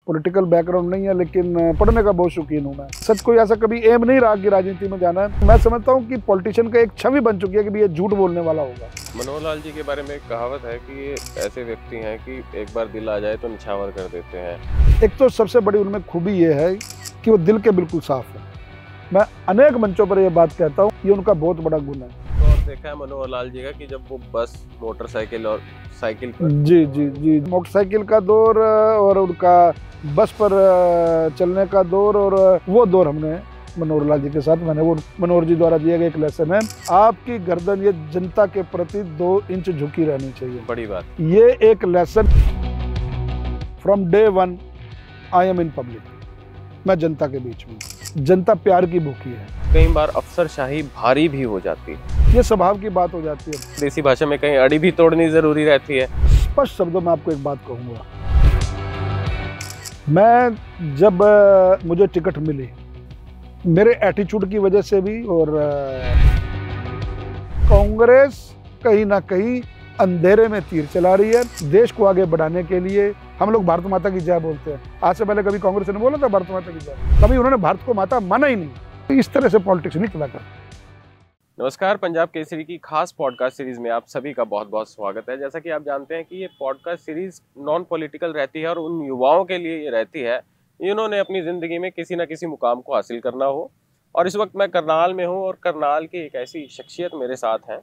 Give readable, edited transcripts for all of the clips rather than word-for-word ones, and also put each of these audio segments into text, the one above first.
Political background नहीं है, लेकिन पढ़ने का बहुत शौकीन हूँ मैं। सच कोई ऐसा कभी एम नहीं रहा कि राजनीति में जाना है। मैं समझता हूँ कि पॉलिटिशियन का एक छवि बन चुकी है कि ये झूठ बोलने वाला होगा। मनोहर लाल जी के बारे में एक कहावत है कि ये ऐसे व्यक्ति हैं कि एक बार दिल आ जाए तो निछावर कर देते हैं। एक तो सबसे बड़ी उनमें खूबी ये है कि वो दिल के बिल्कुल साफ है। मैं अनेक मंचों पर यह बात कहता हूँ, ये उनका बहुत बड़ा गुण है। तो और देखा है मनोहर लाल जी का कि जब वो बस, मोटरसाइकिल और साइकिल पर जी मोटरसाइकिल का दौर और उनका बस पर चलने का दौर, और वो दौर हमने मनोहर लाल जी के साथ, मैंने वो मनोहर जी द्वारा दिया गया एक लेसन है, आपकी गर्दन ये जनता के प्रति 2 इंच झुकी रहनी चाहिए। बड़ी बात। ये एक lesson from day 1 I am in public. मैं जनता के बीच में, जनता प्यार की भूखी है। कई बार अफसरशाही भारी भी हो जाती है, ये स्वभाव की बात हो जाती है। देसी भाषा में कहीं अड़ी भी तोड़नी जरूरी रहती है। स्पष्ट शब्दों में आपको एक बात कहूंगा, मैं जब मुझे टिकट मिली, मेरे एटीट्यूड की वजह से भी, और कांग्रेस कहीं ना कहीं अंधेरे में तीर चला रही है। देश को आगे बढ़ाने के लिए हम लोग भारत माता की जय बोलते हैं। आज से पहले कभी कांग्रेस ने बोला था भारत माता की जय? कभी उन्होंने भारत को माता माना ही नहीं। इस तरह से पॉलिटिक्स नहीं चला कर। नमस्कार, पंजाब केसरी की खास पॉडकास्ट सीरीज में आप सभी का बहुत बहुत स्वागत है। जैसा कि आप जानते हैं कि ये पॉडकास्ट सीरीज नॉन पॉलिटिकल रहती है और उन युवाओं के लिए ये रहती है जिन्होंने अपनी ज़िंदगी में किसी न किसी मुकाम को हासिल करना हो। और इस वक्त मैं करनाल में हूँ और करनाल की एक ऐसी शख्सियत मेरे साथ हैं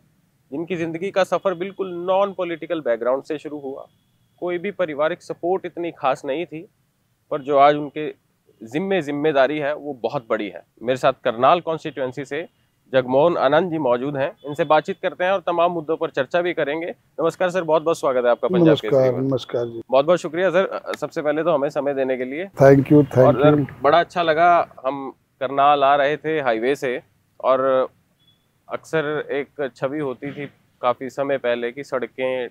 जिनकी ज़िंदगी का सफ़र बिल्कुल नॉन पॉलिटिकल बैकग्राउंड से शुरू हुआ। कोई भी पारिवारिक सपोर्ट इतनी खास नहीं थी, पर जो आज उनके जिम्मेदारी है वो बहुत बड़ी है। मेरे साथ करनाल कॉन्स्टिट्यूएंसी से जगमोहन आनंद जी मौजूद हैं। इनसे बातचीत करते हैं और तमाम मुद्दों पर चर्चा भी करेंगे। नमस्कार सर, बहुत बहुत स्वागत है आपका पंजाब केसरी में। नमस्कार जी, बहुत बहुत शुक्रिया सर, सबसे पहले तो हमें समय देने के लिए। Thank you. और सर बड़ा अच्छा लगा, हम करनाल आ रहे थे हाईवे से और अक्सर एक छवि होती थी काफ़ी समय पहले कि सड़कें,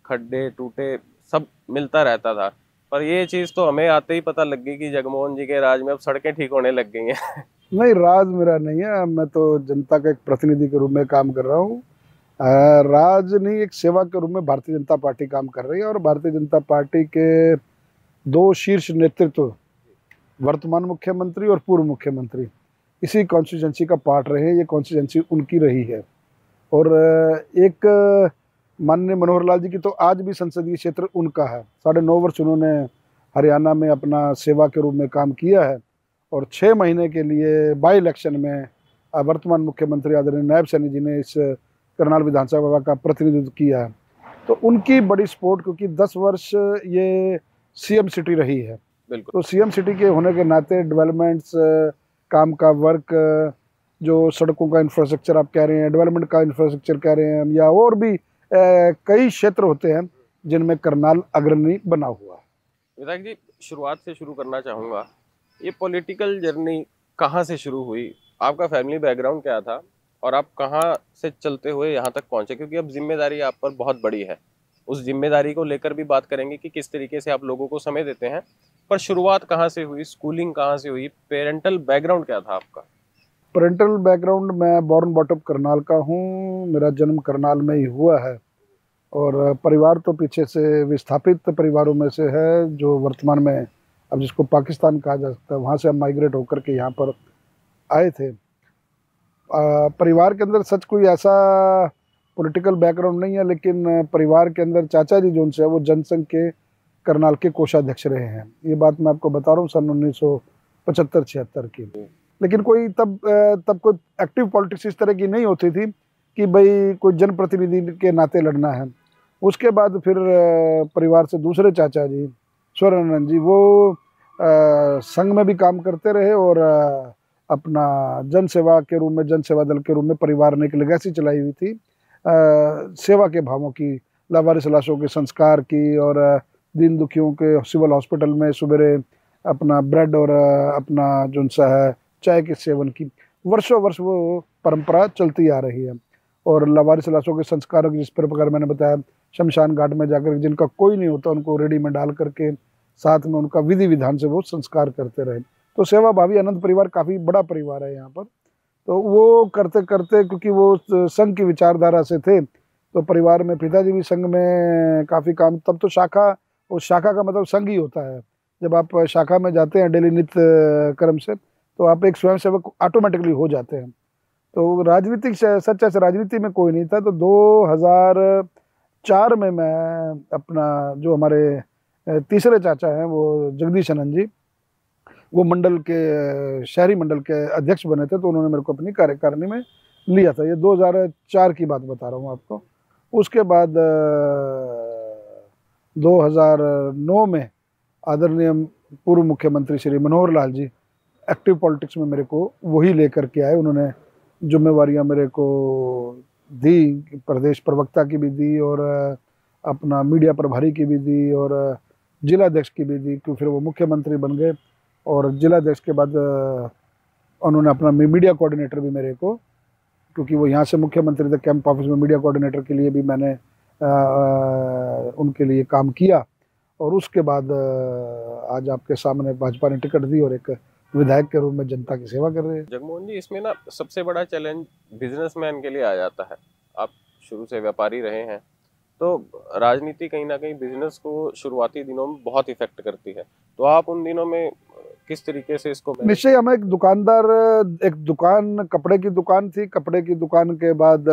खड्डे, टूटे सब मिलता रहता था, पर ये चीज़ तो हमें आते ही पता लग गई कि जगमोहन जी के राज में अब सड़कें ठीक होने लग गई हैं। नहीं, राज मेरा नहीं है। मैं तो जनता का एक प्रतिनिधि के रूप में काम कर रहा हूँ। राज नहीं, एक सेवा के रूप में भारतीय जनता पार्टी काम कर रही है। और भारतीय जनता पार्टी के 2 शीर्ष नेतृत्व, वर्तमान मुख्यमंत्री और पूर्व मुख्यमंत्री, इसी कॉन्स्टिट्यूंसी का पार्ट रहे। ये कॉन्स्टिट्यूंसी उनकी रही है। और एक माननीय मनोहर लाल जी की तो आज भी संसदीय क्षेत्र उनका है। 9.5 वर्ष उन्होंने हरियाणा में अपना सेवा के रूप में काम किया है। और 6 महीने के लिए बाई इलेक्शन में वर्तमान मुख्यमंत्री आदरणीय नायब सैनी जी ने इस करनाल विधानसभा का प्रतिनिधित्व किया है। तो उनकी बड़ी सपोर्ट, क्योंकि 10 वर्ष ये सीएम सिटी रही है। बिल्कुल। तो सीएम सिटी के होने के नाते डेवलपमेंट्स, काम का वर्क, जो सड़कों का इंफ्रास्ट्रक्चर आप कह रहे हैं, डेवलपमेंट का इंफ्रास्ट्रक्चर कह रहे हैं, या और भी कई क्षेत्र होते हैं जिनमें करनाल अग्रणी बना हुआ है। विधायक जी, शुरुआत से शुरू करना चाहूँगा, ये पॉलिटिकल जर्नी कहाँ से शुरू हुई? आपका फैमिली बैकग्राउंड क्या था और आप कहाँ से चलते हुए यहाँ तक पहुँचे? क्योंकि अब जिम्मेदारी आप पर बहुत बड़ी है। उस जिम्मेदारी को लेकर भी बात करेंगे कि किस तरीके से आप लोगों को समय देते हैं, पर शुरुआत कहाँ से हुई, स्कूलिंग कहाँ से हुई, पेरेंटल बैकग्राउंड क्या था आपका? पेरेंटल बैकग्राउंड, मैं बॉर्न बॉटअप करनाल का हूँ। मेरा जन्म करनाल में ही हुआ है। और परिवार तो पीछे से विस्थापित परिवारों में से है, जो वर्तमान में अब जिसको पाकिस्तान कहा जा सकता है, वहाँ से हम माइग्रेट होकर के यहाँ पर आए थे। परिवार के अंदर सच कोई ऐसा पॉलिटिकल बैकग्राउंड नहीं है, लेकिन परिवार के अंदर चाचा जी जो उनसे है वो जनसंघ के करनाल के कोषाध्यक्ष रहे हैं। ये बात मैं आपको बता रहा हूँ सन 1975-76 की। लेकिन कोई तब कोई एक्टिव पॉलिटिक्स इस तरह की नहीं होती थी कि भाई कोई जनप्रतिनिधि के नाते लड़ना है। उसके बाद फिर परिवार से दूसरे चाचा जी स्वर्णानंद जी, वो संघ में भी काम करते रहे और अपना जन सेवा के रूप में, जन सेवा दल के रूप में परिवार ने एक लेगेसी चलाई हुई थी सेवा के भावों की, लावारिस लाशों के संस्कार की, और दीन दुखियों के सिविल हॉस्पिटल में सुबेरे अपना ब्रेड और अपना जो सा है चाय के सेवन की वर्षों वर्ष वो परंपरा चलती आ रही है। और लावारिस लाशों के संस्कार, जिस प्रकार मैंने बताया, शमशान घाट में जाकर जिनका कोई नहीं होता उनको रेडी में डाल करके साथ में उनका विधि विधान से वो संस्कार करते रहे। तो सेवा भावी अनंत परिवार काफ़ी बड़ा परिवार है यहाँ पर। तो वो करते करते, क्योंकि वो संघ की विचारधारा से थे, तो परिवार में पिताजी भी संघ में काफ़ी काम, तब तो शाखा, उस शाखा का मतलब संघ ही होता है। जब आप शाखा में जाते हैं डेली नित्य कर्म से, तो आप एक स्वयंसेवक ऑटोमेटिकली हो जाते हैं। तो राजनीतिक सच्चा से राजनीति में कोई नहीं था। तो 2004 में मैं अपना जो हमारे तीसरे चाचा हैं वो जगदीश आनंद जी, वो मंडल के शहरी मंडल के अध्यक्ष बने थे, तो उन्होंने मेरे को अपनी कार्यकारिणी में लिया था। ये 2004 की बात बता रहा हूँ आपको। उसके बाद 2009 में आदरणीय पूर्व मुख्यमंत्री श्री मनोहर लाल जी एक्टिव पॉलिटिक्स में मेरे को वही लेकर के आए। उन्होंने जिम्मेवारियां मेरे को दी, प्रदेश प्रवक्ता की भी दी और अपना मीडिया प्रभारी की भी दी और जिलाध्यक्ष की भी दी, क्योंकि फिर वो मुख्यमंत्री बन गए। और जिलाध्यक्ष के बाद उन्होंने अपना मीडिया कोऑर्डिनेटर भी मेरे को, क्योंकि वो यहाँ से मुख्यमंत्री थे, कैंप ऑफिस में मीडिया कोऑर्डिनेटर के लिए भी मैंने उनके लिए काम किया। और उसके बाद आज आपके सामने भाजपा ने टिकट दी और एक विधायक के रूप में जनता की सेवा कर रहे हैं। जगमोहन जी, इसमें ना सबसे बड़ा चैलेंज बिजनेसमैन के लिए आ जाता है। आप शुरू से व्यापारी रहे हैं, तो राजनीति कहीं ना कहीं बिजनेस को शुरुआती दिनों में बहुत इफेक्ट करती है। तो आप उन दिनों में किस तरीके से इसको? निश्चय, हम एक दुकानदार, एक दुकान, कपड़े की दुकान थी। कपड़े की दुकान के बाद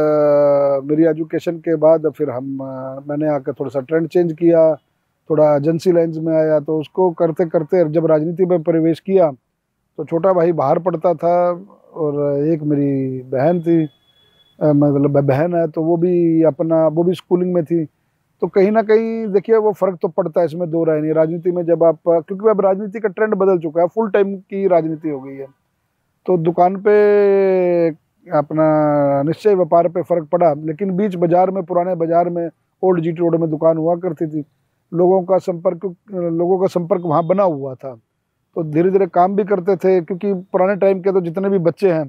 मेरी एजुकेशन के बाद फिर मैंने आकर थोड़ा सा ट्रेंड चेंज किया, थोड़ा एजेंसी लाइन्स में आया। तो उसको करते करते जब राजनीति में प्रवेश किया तो छोटा भाई बाहर पढ़ता था और एक मेरी बहन थी, मतलब बहन है, तो वो भी स्कूलिंग में थी। तो कहीं ना कहीं देखिए वो फर्क तो पड़ता है, इसमें दो राय नहीं। राजनीति में जब आप, क्योंकि अब राजनीति का ट्रेंड बदल चुका है, फुल टाइम की राजनीति हो गई है, तो दुकान पे अपना निश्चय व्यापार पे फर्क पड़ा। लेकिन बीच बाजार में, पुराने बाजार में, ओल्ड जीटी रोड में दुकान हुआ करती थी, लोगों का संपर्क वहाँ बना हुआ था। तो धीरे धीरे काम भी करते थे, क्योंकि पुराने टाइम के तो जितने भी बच्चे हैं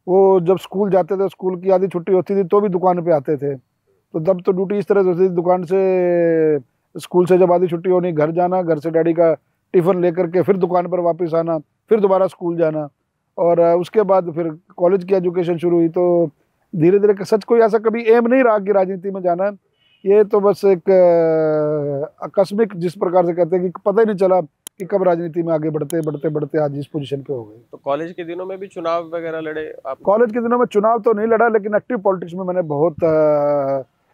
वो जब स्कूल जाते थे, स्कूल की आधी छुट्टी होती थी तो भी दुकान पे आते थे। तो तब तो ड्यूटी इस तरह से होती थी, दुकान से, स्कूल से जब आधी छुट्टी होनी, घर जाना, घर से डैडी का टिफ़िन लेकर के फिर दुकान पर वापस आना, फिर दोबारा स्कूल जाना। और उसके बाद फिर कॉलेज की एजुकेशन शुरू हुई। तो धीरे धीरे, सच कोई ऐसा कभी एम नहीं रहा कि राजनीति में जाना है, ये तो बस एक आकस्मिक, जिस प्रकार से कहते हैं कि पता ही नहीं चला कि कब राजनीति में आगे बढ़ते बढ़ते बढ़ते आज इस पोजीशन पे हो गए। तो कॉलेज के दिनों में भी चुनाव वगैरह लड़े आप? कॉलेज के दिनों में चुनाव तो नहीं लड़ा, लेकिन एक्टिव पॉलिटिक्स में मैंने बहुत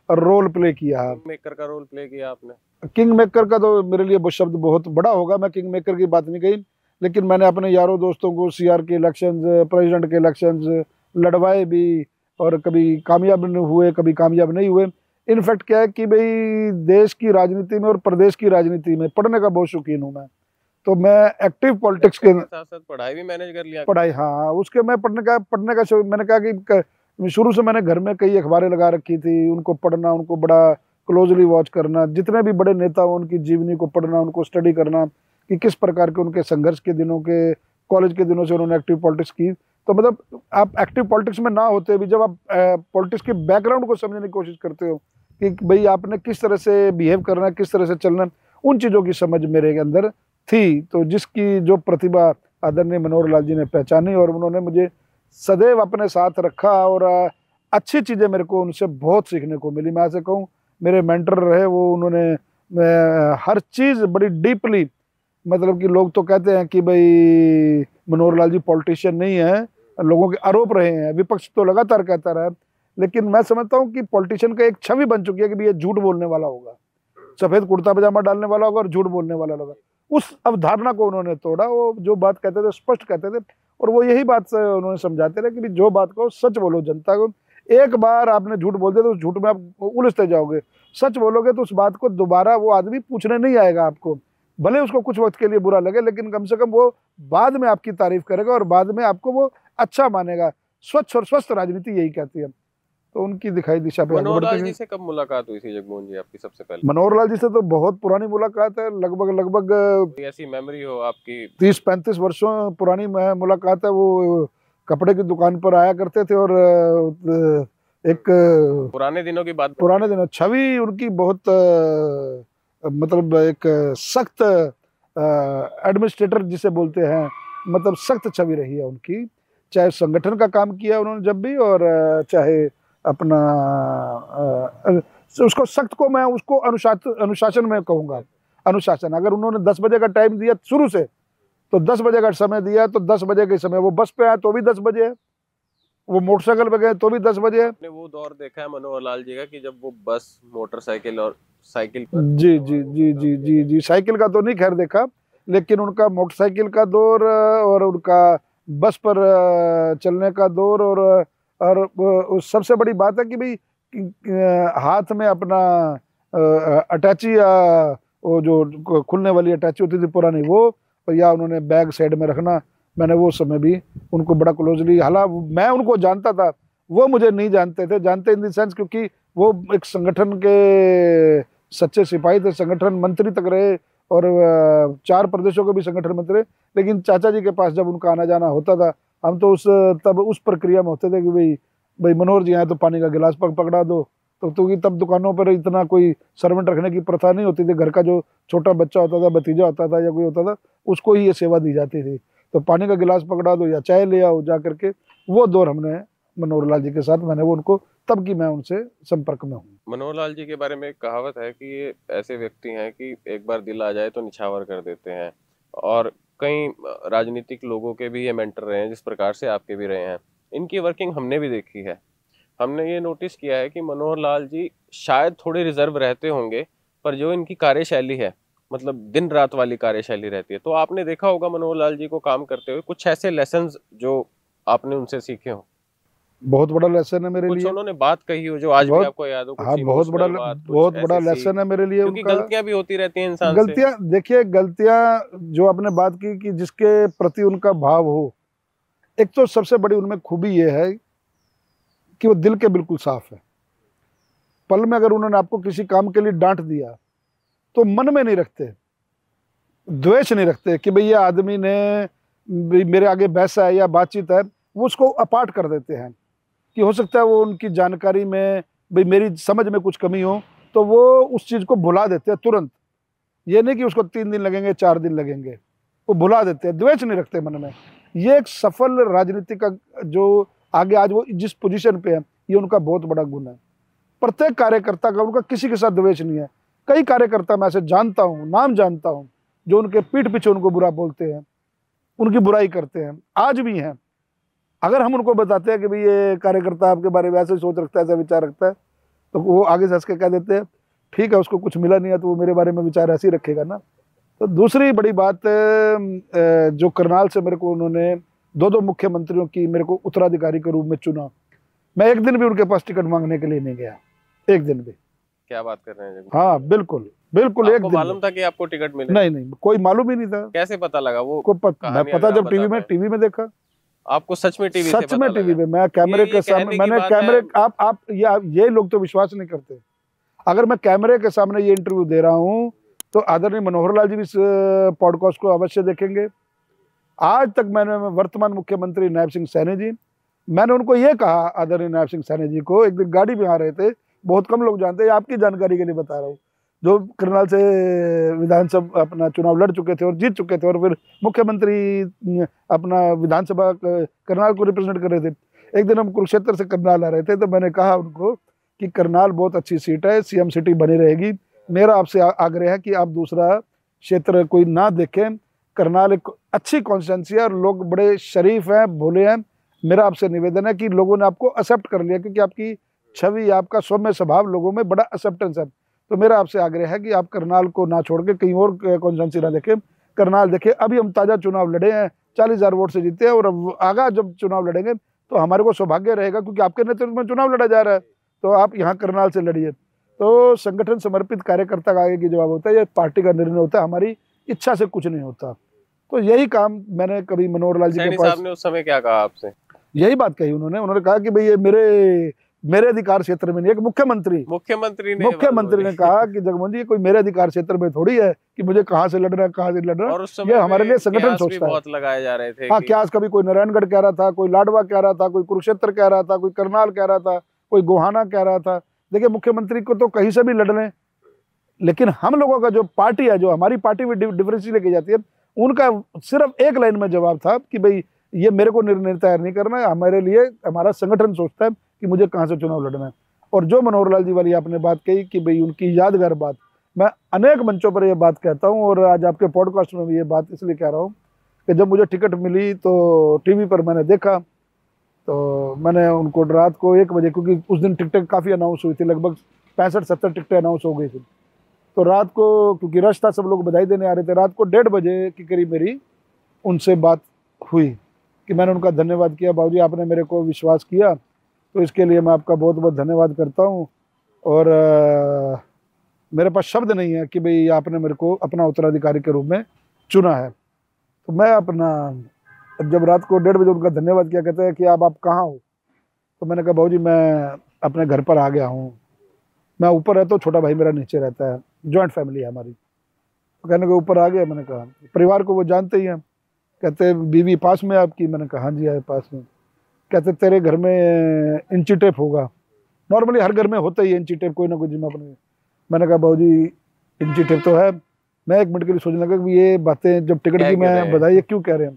रोल प्ले किया है। किंग मेकर का रोल प्ले किया आपने? किंग मेकर का तो मेरे लिए वो शब्द बहुत बड़ा होगा, मैं किंग मेकर की बात नहीं कही, लेकिन मैंने अपने यारों दोस्तों को सीआर के इलेक्शंस, प्रेसिडेंट के इलेक्शंस लड़वाए भी, और कभी कामयाब हुए, कभी कामयाब नहीं हुए। इनफैक्ट क्या है कि भाई देश की राजनीति में और प्रदेश की राजनीति में पढ़ने का बहुत शौकीन हूँ मैं। तो मैं एक्टिव पॉलिटिक्स के साथ साथ पढ़ाई भी मैनेज कर लिया? पढ़ाई, हाँ, उसके मैं पढ़ने का मैंने कहा कि शुरू से मैंने घर में कई अखबारें लगा रखी थी, उनको पढ़ना, उनको बड़ा क्लोजली वॉच करना, जितने भी बड़े नेता हो उनकी जीवनी को पढ़ना, उनको स्टडी करना कि किस प्रकार के उनके संघर्ष के दिनों के, कॉलेज के दिनों से उन्होंने एक्टिव पॉलिटिक्स की। तो मतलब आप एक्टिव पॉलिटिक्स में ना होते भी, जब आप पॉलिटिक्स के बैकग्राउंड को समझने की कोशिश करते हो कि भाई आपने किस तरह से बिहेव करना है, किस तरह से चलना, उन चीज़ों की समझ मेरे अंदर थी। तो जिसकी जो प्रतिभा आदरणीय मनोहर लाल जी ने पहचानी और उन्होंने मुझे सदैव अपने साथ रखा, और अच्छी चीज़ें मेरे को उनसे बहुत सीखने को मिली। मैं ऐसे कहूँ मेरे मेंटर रहे वो, उन्होंने हर चीज़ बड़ी डीपली, मतलब कि लोग तो कहते हैं कि भाई मनोहर लाल जी पॉलिटिशियन नहीं है, लोगों के आरोप रहे हैं, विपक्ष तो लगातार कहता रहा, लेकिन मैं समझता हूँ कि पॉलिटिशियन का एक छवि बन चुकी है कि भाई ये झूठ बोलने वाला होगा, सफ़ेद कुर्ता पजामा डालने वाला होगा और झूठ बोलने वाला होगा। उस अवधारणा को उन्होंने तोड़ा। वो जो बात कहते थे स्पष्ट कहते थे, और वो यही बात से उन्होंने समझाते रहे कि जो बात को सच बोलो जनता को। एक बार आपने झूठ बोल दिया तो उस झूठ में आप उलझते जाओगे, सच बोलोगे तो उस बात को दोबारा वो आदमी पूछने नहीं आएगा आपको, भले उसको कुछ वक्त के लिए बुरा लगे, लेकिन कम से कम वो बाद में आपकी तारीफ करेगा और बाद में आपको वो अच्छा मानेगा। स्वच्छ और स्वस्थ राजनीति यही कहती है। तो उनकी दिखाई दिशा पे मनोहर लाल जी से कब मुलाकात हुई थी जगमोहन जी आपकी सबसे पहले? मनोहर लाल जी से तो बहुत पुरानी मुलाकात है, लगभग ऐसी मेमोरी हो आपकी? 30-35 वर्षों पुरानी मुलाकात है। वो कपड़े की दुकान पर आया करते थे और एक पुराने दिनों की बात, पुराने दिनों छवि उनकी बहुत मतलब एक सख्त एडमिनिस्ट्रेटर जिसे बोलते हैं, मतलब सख्त छवि रही है उनकी। चाहे संगठन का काम किया उन्होंने जब भी, और चाहे अपना उसको सख्त को मैं उसको अनुशासन में कहूँगा। अनुशासन। अगर उन्होंने 10 बजे का टाइम दिया शुरू से, तो 10 बजे का समय दिया, तो 10 बजे के समय वो बस पे आए तो भी 10 बजे है, वो मोटरसाइकिल पे गए तो भी 10 बजे है। आपने वो दौर देखा है मनोहर लाल जी का कि जब वो बस, मोटरसाइकिल और साइकिल पर जी जी जी जी जी जी, साइकिल का तो नहीं खैर देखा, लेकिन उनका मोटरसाइकिल का दौर और उनका बस पर चलने का दौर, और सबसे बड़ी बात है कि भाई हाथ में अपना अटैची या वो जो खुलने वाली अटैची होती थी पुरानी वो, और या उन्होंने बैग साइड में रखना। मैंने वो समय भी उनको बड़ा क्लोजली, हालांकि मैं उनको जानता था, वो मुझे नहीं जानते थे, जानते इन द सेंस क्योंकि वो एक संगठन के सच्चे सिपाही थे, संगठन मंत्री तक रहे, और 4 प्रदेशों के भी संगठन मंत्री रहे। लेकिन चाचा जी के पास जब उनका आना जाना होता था, हम तो तब उस प्रक्रिया में होते थे कि भाई भाई मनोहर जी आए तो पानी का गिलास पकड़ा दो। तो क्योंकि तब दुकानों पर इतना कोई सर्वेंट रखने की प्रथा नहीं होती थी, घर का जो छोटा बच्चा होता था, भतीजा होता था या कोई होता था, उसको ही ये सेवा दी जाती थी। तो पानी का गिलास पकड़ा दो या चाय ले आओ जा करके, वो दौर हमने मनोहर लाल जी के साथ, मैंने वो उनको तब की मैं उनसे संपर्क में हूँ। मनोहर लाल जी के बारे में एक कहावत है कि ये ऐसे व्यक्ति हैं कि एक बार दिल आ जाए तो निछावर कर देते हैं, और कई राजनीतिक लोगों के भी ये मेंटर रहे हैं जिस प्रकार से आपके भी रहे हैं। इनकी वर्किंग हमने भी देखी है। हमने ये नोटिस किया है कि मनोहर लाल जी शायद थोड़े रिजर्व रहते होंगे, पर जो इनकी कार्यशैली है, मतलब दिन रात वाली कार्यशैली रहती है। तो आपने देखा होगा मनोहर लाल जी को काम करते हुए, कुछ ऐसे लेसन्स जो आपने उनसे सीखे हो। बहुत बड़ा लेसन है मेरे कुछ लिए, उन्होंने बात कही हो जो आज भी बहुत, आपको याद हो, कुछ हाँ बहुत बड़ा, इमोशनल बात, कुछ बहुत बड़ा ऐसी सीख, लेसन है मेरे लिए क्योंकि उनका। गलतियां भी होती रहती हैं इंसान से। गलतियां, देखिए गलतियां जो आपने बात की कि जिसके प्रति उनका भाव हो, एक तो सबसे बड़ी उनमें खूबी ये है कि वो दिल के बिल्कुल साफ है। पल में अगर उन्होंने आपको किसी काम के लिए डांट दिया तो मन में नहीं रखते, द्वेष नहीं रखते कि भाई ये आदमी ने मेरे आगे बहसा है या बातचीत है, वो उसको अपार्ट कर देते हैं। कि हो सकता है वो उनकी जानकारी में, भाई मेरी समझ में कुछ कमी हो, तो वो उस चीज़ को भुला देते हैं तुरंत। ये नहीं कि उसको 3 दिन लगेंगे 4 दिन लगेंगे, वो भुला देते हैं, द्वेष नहीं रखते मन में। ये एक सफल राजनीति का जो आगे आज वो जिस पोजीशन पे है, ये उनका बहुत बड़ा गुण है। प्रत्येक कार्यकर्ता का, उनका किसी के साथ द्वेष नहीं है। कई कार्यकर्ता मैं ऐसे जानता हूँ, नाम जानता हूँ, जो उनके पीठ पीछे उनको बुरा बोलते हैं, उनकी बुराई करते हैं, आज भी हैं। अगर हम उनको बताते हैं कि भाई ये कार्यकर्ता आपके बारे में ऐसे सोच रखता है, ऐसा विचार रखता है, तो वो आगे से हंस के कह देते हैं ठीक है, उसको कुछ मिला नहीं है तो वो मेरे बारे में विचार ऐसे ही रखेगा ना। तो दूसरी बड़ी बात, जो करनाल से मेरे को उन्होंने 2 मुख्यमंत्रियों की मेरे को उत्तराधिकारी के रूप में चुना, मैं एक दिन भी उनके पास टिकट मांगने के लिए नहीं गया, एक दिन भी। क्या बात कर रहे हैं? हाँ बिल्कुल बिल्कुल, एक दिन मालूम था कि आपको टिकट मिले? नहीं, कोई मालूम ही नहीं था। कैसे पता लगा? वो मैं पता जब टीवी में देखा। आपको सच में टीवी सच में टीवी में, मैं कैमरे के सामने, मैंने कैमरे, आप ये लोग तो विश्वास नहीं करते। अगर मैं कैमरे के सामने ये इंटरव्यू दे रहा हूँ तो आदरणीय मनोहर लाल जी भी इस पॉडकास्ट को अवश्य देखेंगे। आज तक मैंने वर्तमान मुख्यमंत्री नायब सिंह सैनी जी, मैंने उनको ये कहा, आदरणीय नायब सिंह सैनी जी को, एक दिन गाड़ी में आ रहे थे, बहुत कम लोग जानते हैं, आपकी जानकारी के लिए बता रहा हूँ, जो करनाल से विधानसभा अपना चुनाव लड़ चुके थे और जीत चुके थे, और फिर मुख्यमंत्री अपना विधानसभा करनाल को रिप्रेजेंट कर रहे थे। एक दिन हम कुरुक्षेत्र से करनाल आ रहे थे, तो मैंने कहा उनको कि करनाल बहुत अच्छी सीट है, सीएम सिटी बनी रहेगी, मेरा आपसे आग्रह है कि आप दूसरा क्षेत्र कोई ना देखें, करनाल एक अच्छी कॉन्स्टिट्यूंसी है और लोग बड़े शरीफ हैं, भोले हैं। मेरा आपसे निवेदन है कि लोगों ने आपको एक्सेप्ट कर लिया, क्योंकि आपकी छवि, आपका सौम्य स्वभाव लोगों में बड़ा एक्सेप्टेंस है। तो मेरा आपसे आग्रह है कि आप करनाल को ना छोड़ के कहीं और कॉन्स्टिट्यूंसी ना देखें, करनाल देखें। अभी हम ताज़ा चुनाव लड़े हैं, 40,000 वोट से जीते हैं, और अब आगा जब चुनाव लड़ेंगे तो हमारे को सौभाग्य रहेगा, क्योंकि आपके नेतृत्व में चुनाव लड़ा जा रहा है, तो आप यहाँ करनाल से लड़िए। तो संगठन समर्पित कार्यकर्ता का आगे की जवाब होता है, ये पार्टी का निर्णय होता है, हमारी इच्छा से कुछ नहीं होता। तो यही काम मैंने कभी मनोहर लाल जी के पास, साहब ने उस समय क्या कहा आपसे? यही बात कही उन्होंने कहा कि भाई ये मेरे अधिकार क्षेत्र में नहीं है। कि मुख्यमंत्री ने कहा कि जगमोहन जी, कोई मेरे अधिकार क्षेत्र में थोड़ी है कि मुझे कहाँ से लड़ना है, कहाँ से लड़ना है, ये हमारे लिए संगठन सोचता है। बहुत लगाए जा रहे थे। हाँ, क्या कभी कोई नारायणगढ़ कह रहा था, कोई लाडवा कह रहा था, कोई कुरुक्षेत्र कह रहा था, कोई करनाल कह रहा था, कोई गोहाना कह रहा था। देखिए, मुख्यमंत्री को तो कहीं से भी लड़ लें, लेकिन हम लोगों का जो पार्टी है, जो हमारी पार्टी में डिफरेंस लेके जाती है, उनका सिर्फ एक लाइन में जवाब था कि भाई ये मेरे को निर्णय तैयार नहीं करना है, हमारे लिए हमारा संगठन सोचता है कि मुझे कहाँ से चुनाव लड़ना है। और जो मनोहर लाल जी वाली आपने बात कही कि भाई उनकी यादगार बात, मैं अनेक मंचों पर ये बात कहता हूँ और आज आपके पॉडकास्ट में भी ये बात इसलिए कह रहा हूँ कि जब मुझे टिकट मिली तो टीवी पर मैंने देखा, तो मैंने उनको रात को 1 बजे, क्योंकि उस दिन टिकटें काफ़ी अनाउंस हुई थी, लगभग 65-70 टिकटें अनाउंस हो गई थी, तो रात को क्योंकि रश था, सब लोग बधाई देने आ रहे थे, रात को 1:30 बजे के करीब मेरी उनसे बात हुई कि मैंने उनका धन्यवाद किया, बाबूजी आपने मेरे को विश्वास किया, तो इसके लिए मैं आपका बहुत बहुत धन्यवाद करता हूँ। और मेरे पास शब्द नहीं है कि भाई आपने मेरे को अपना उत्तराधिकारी के रूप में चुना है। तो मैं अपना जब रात को 1:30 बजे उनका धन्यवाद किया, कहते हैं कि आप कहाँ हो, तो मैंने कहा बाबूजी मैं अपने घर पर आ गया हूँ, मैं ऊपर रहता हूँ, छोटा भाई मेरा नीचे रहता है, जॉइंट फैमिली है हमारी। तो कहने के ऊपर आ गया, मैंने कहा परिवार को वो जानते ही हैं, कहते बीवी पास में आपकी, मैंने कहा हाँ जी है पास में। कहते तेरे घर में इंची टेप होगा, नॉर्मली हर घर में होता ही है इंची टेप, कोई ना कोई जिम्मा अपने। मैंने कहा बाबूजी इंची टेप तो है। मैं 1 मिनट के लिए सोचने लगा कि ये बातें जब टिकट की मैं बधाई ये क्यों कह रहे हैं,